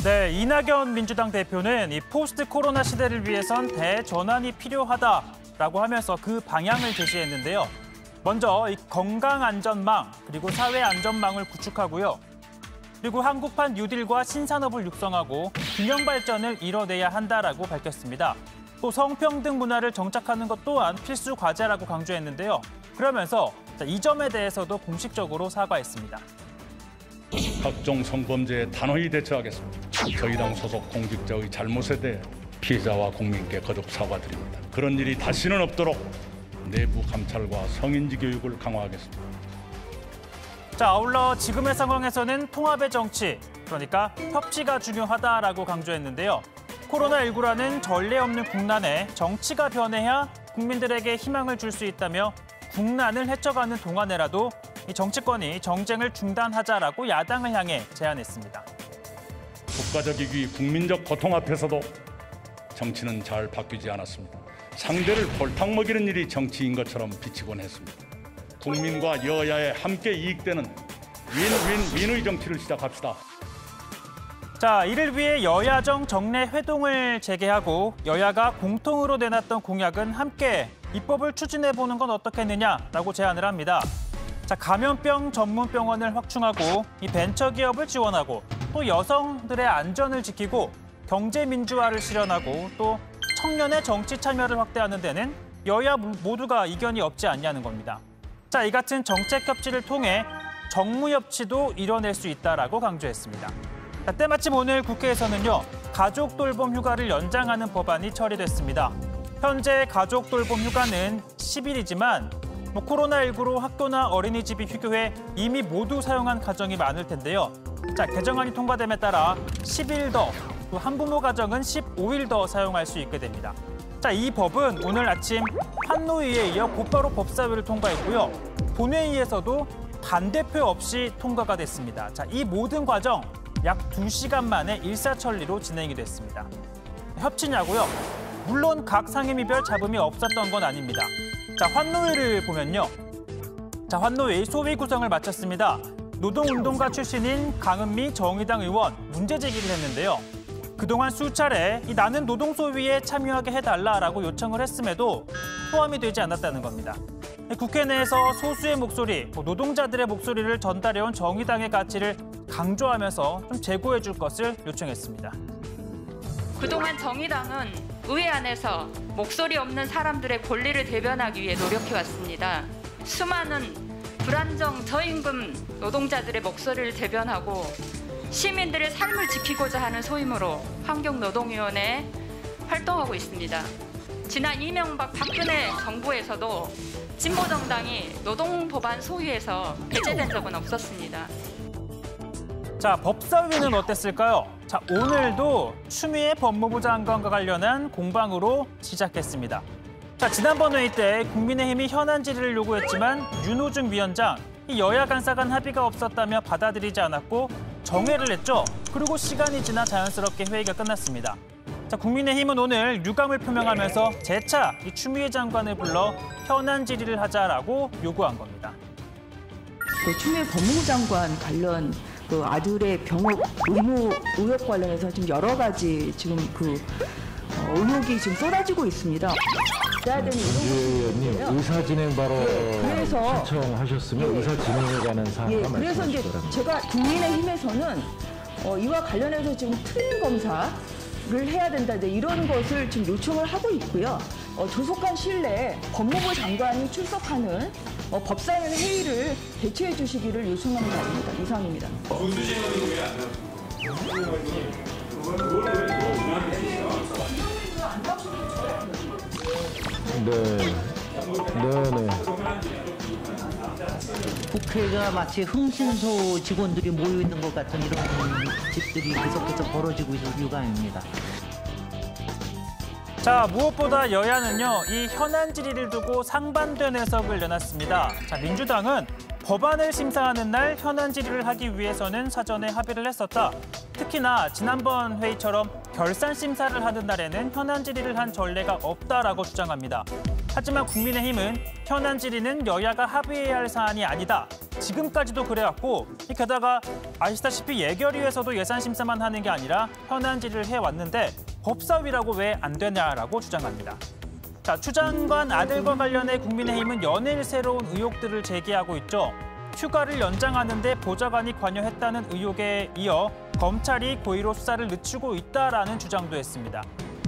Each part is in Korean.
네, 이낙연 민주당 대표는 이 포스트 코로나 시대를 위해선 대전환이 필요하다라고 하면서 그 방향을 제시했는데요. 먼저 이 건강안전망 그리고 사회안전망을 구축하고요. 그리고 한국판 뉴딜과 신산업을 육성하고 균형 발전을 이뤄내야 한다라고 밝혔습니다. 또 성평등 문화를 정착하는 것 또한 필수 과제라고 강조했는데요. 그러면서 이 점에 대해서도 공식적으로 사과했습니다. 각종 성범죄에 단호히 대처하겠습니다. 저희 당 소속 공직자의 잘못에 대해 피해자와 국민께 거듭 사과드립니다. 그런 일이 다시는 없도록 내부 감찰과 성인지 교육을 강화하겠습니다. 자, 아울러 지금의 상황에서는 통합의 정치, 그러니까 협치가 중요하다라고 강조했는데요. 코로나19라는 전례 없는 국난에 정치가 변해야 국민들에게 희망을 줄 수 있다며 국난을 헤쳐가는 동안에라도 이 정치권이 정쟁을 중단하자라고 야당을 향해 제안했습니다. 국가적 이기, 국민적 고통 앞에서도 정치는 잘 바뀌지 않았습니다. 상대를 골탕 먹이는 일이 정치인 것처럼 비치곤 했습니다. 국민과 여야에 함께 이익되는 윈윈윈의 정치를 시작합시다. 자, 이를 위해 여야정 정례 회동을 재개하고 여야가 공통으로 내놨던 공약은 함께 입법을 추진해보는 건 어떻겠느냐라고 제안을 합니다. 자, 감염병 전문 병원을 확충하고 이 벤처기업을 지원하고 또 여성들의 안전을 지키고 경제 민주화를 실현하고 또 청년의 정치 참여를 확대하는 데는 여야 모두가 이견이 없지 않냐는 겁니다. 자, 이 같은 정책 협치를 통해 정무 협치도 이뤄낼 수 있다라고 강조했습니다. 자, 때마침 오늘 국회에서는요, 가족 돌봄 휴가를 연장하는 법안이 처리됐습니다. 현재 가족 돌봄 휴가는 10일이지만 코로나19로 학교나 어린이집이 휴교해 이미 모두 사용한 가정이 많을 텐데요. 자, 개정안이 통과됨에 따라 10일 더, 또 한부모 가정은 15일 더 사용할 수 있게 됩니다. 자, 이 법은 오늘 아침 환노위에 이어 곧바로 법사위를 통과했고요. 본회의에서도 반대표 없이 통과가 됐습니다. 자, 이 모든 과정 약 2시간 만에 일사천리로 진행이 됐습니다. 협치냐고요? 물론 각 상임위별 잡음이 없었던 건 아닙니다. 자, 환노위를 보면요. 자, 환노위 소위 구성을 마쳤습니다. 노동운동가 출신인 강은미 정의당 의원 문제 제기를 했는데요. 그동안 수차례 나는 노동소위에 참여하게 해달라라고 요청을 했음에도 포함이 되지 않았다는 겁니다. 국회 내에서 소수의 목소리, 노동자들의 목소리를 전달해온 정의당의 가치를 강조하면서 좀 제고해 줄 것을 요청했습니다. 그동안 정의당은 의회 안에서 목소리 없는 사람들의 권리를 대변하기 위해 노력해왔습니다. 수많은 불안정 저임금 노동자들의 목소리를 대변하고 시민들의 삶을 지키고자 하는 소임으로 환경노동위원회에 활동하고 있습니다. 지난 이명박 박근혜 정부에서도 진보정당이 노동법안 소위에서 배제된 적은 없었습니다. 자, 법사위는 어땠을까요? 자, 오늘도 추미애 법무부 장관과 관련한 공방으로 시작했습니다. 자, 지난번 회의 때 국민의힘이 현안 질의를 요구했지만 윤호중 위원장, 이 여야 간사 간 합의가 없었다며 받아들이지 않았고 정회를 했죠. 그리고 시간이 지나 자연스럽게 회의가 끝났습니다. 자, 국민의힘은 오늘 유감을 표명하면서 재차 이 추미애 장관을 불러 현안 질의를 하자라고 요구한 겁니다. 추미애 법무부 장관 관련 아들의 병역 의무 의혹 관련해서 지금 여러 가지 지금 의혹이 지금 쏟아지고 있습니다. 의원님 의사 진행 발언 신청하셨으면 의사 진행에 관한 사항을 그래서 이제 제가 국민의힘에서는 이와 관련해서 지금 틀린 검사를 해야 된다 이런 것을 지금 요청을 하고 있고요. 조속한 시일 내에 법무부 장관이 출석하는 법사위 회의를 개최해 주시기를 요청하는 바입니다. 이상입니다. 네. 국회가 마치 흥신소 직원들이 모여 있는 것 같은 이런 집들이 계속해서 벌어지고 있는 유감입니다. 자, 무엇보다 여야는요, 이 현안 질의를 두고 상반된 해석을 내놨습니다. 자, 민주당은 법안을 심사하는 날 현안 질의를 하기 위해서는 사전에 합의를 했었다. 특히나 지난번 회의처럼 결산 심사를 하는 날에는 현안 질의를 한 전례가 없다라고 주장합니다. 하지만 국민의힘은 현안 질의는 여야가 합의해야 할 사안이 아니다. 지금까지도 그래왔고 게다가 아시다시피 예결위에서도 예산 심사만 하는 게 아니라 현안 질의를 해왔는데 법사위라고 왜 안 되냐라고 주장합니다. 자, 추 장관 아들과 관련해 국민의힘은 연일 새로운 의혹들을 제기하고 있죠. 휴가를 연장하는 데 보좌관이 관여했다는 의혹에 이어 검찰이 고의로 수사를 늦추고 있다라는 주장도 했습니다.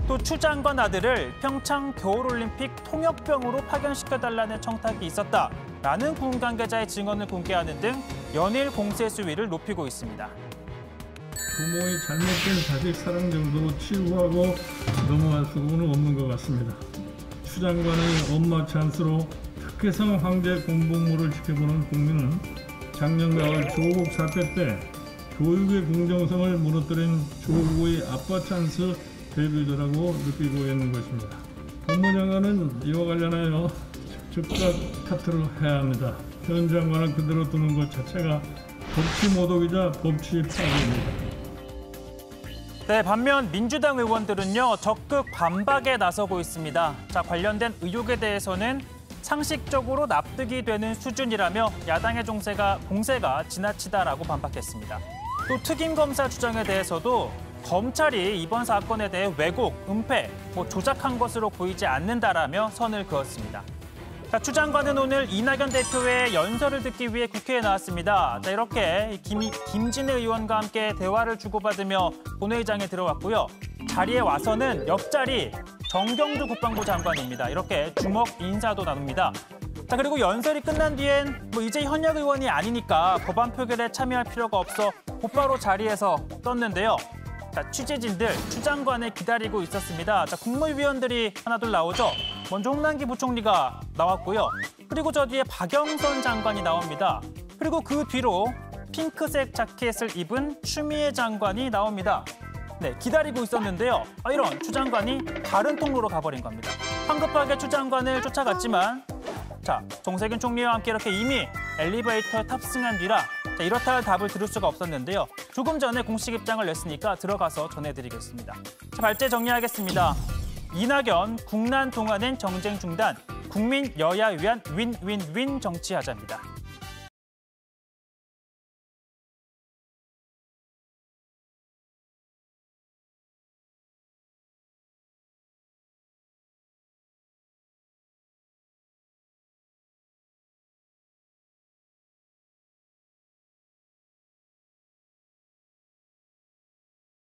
또 추 장관 아들을 평창 겨울올림픽 통역병으로 파견시켜달라는 청탁이 있었다라는 군 관계자의 증언을 공개하는 등 연일 공세 수위를 높이고 있습니다. 부모의 잘못된 자식 사랑 정도로 치부하고 넘어갈 수는 없는 것 같습니다. 추 장관의 엄마 찬스로 특혜성 황제 공복무를 지켜보는 국민은 작년 가을 조국 사태 때 교육의 공정성을 무너뜨린 조국의 아빠 찬스 데뷔더라고 느끼고 있는 것입니다. 법무부 장관은 이와 관련하여 즉각 사퇴를 해야 합니다. 현 장관을 그대로 두는 것 자체가 법치 모독이자 법치 파괴입니다. 네, 반면 민주당 의원들은요, 적극 반박에 나서고 있습니다. 자, 관련된 의혹에 대해서는 상식적으로 납득이 되는 수준이라며 야당의 공세가 지나치다라고 반박했습니다. 또 특임 검사 주장에 대해서도 검찰이 이번 사건에 대해 왜곡, 은폐, 조작한 것으로 보이지 않는다라며 선을 그었습니다. 자, 추 장관은 오늘 이낙연 대표의 연설을 듣기 위해 국회에 나왔습니다. 자, 이렇게 김진애 의원과 함께 대화를 주고받으며 본회의장에 들어왔고요. 자리에 와서는 옆자리 정경주 국방부 장관입니다. 이렇게 주먹 인사도 나눕니다. 자, 그리고 연설이 끝난 뒤엔 이제 현역 의원이 아니니까 법안 표결에 참여할 필요가 없어 곧바로 자리에서 떴는데요. 자, 취재진들 추 장관을 기다리고 있었습니다. 자, 국무위원들이 하나둘 나오죠. 먼저 홍남기 부총리가 나왔고요. 그리고 저 뒤에 박영선 장관이 나옵니다. 그리고 그 뒤로 핑크색 자켓을 입은 추미애 장관이 나옵니다. 네, 기다리고 있었는데요. 이런 추 장관이 다른 통로로 가버린 겁니다. 황급하게 추 장관을 쫓아갔지만 자, 정세균 총리와 함께 이렇게 이미 엘리베이터에 탑승한 뒤라 이렇다 할 답을 들을 수가 없었는데요. 조금 전에 공식 입장을 냈으니까 들어가서 전해드리겠습니다. 자, 발제 정리하겠습니다. 이낙연, 국난 동안엔 정쟁 중단, 국민 여야 위한 윈윈윈 정치하자입니다.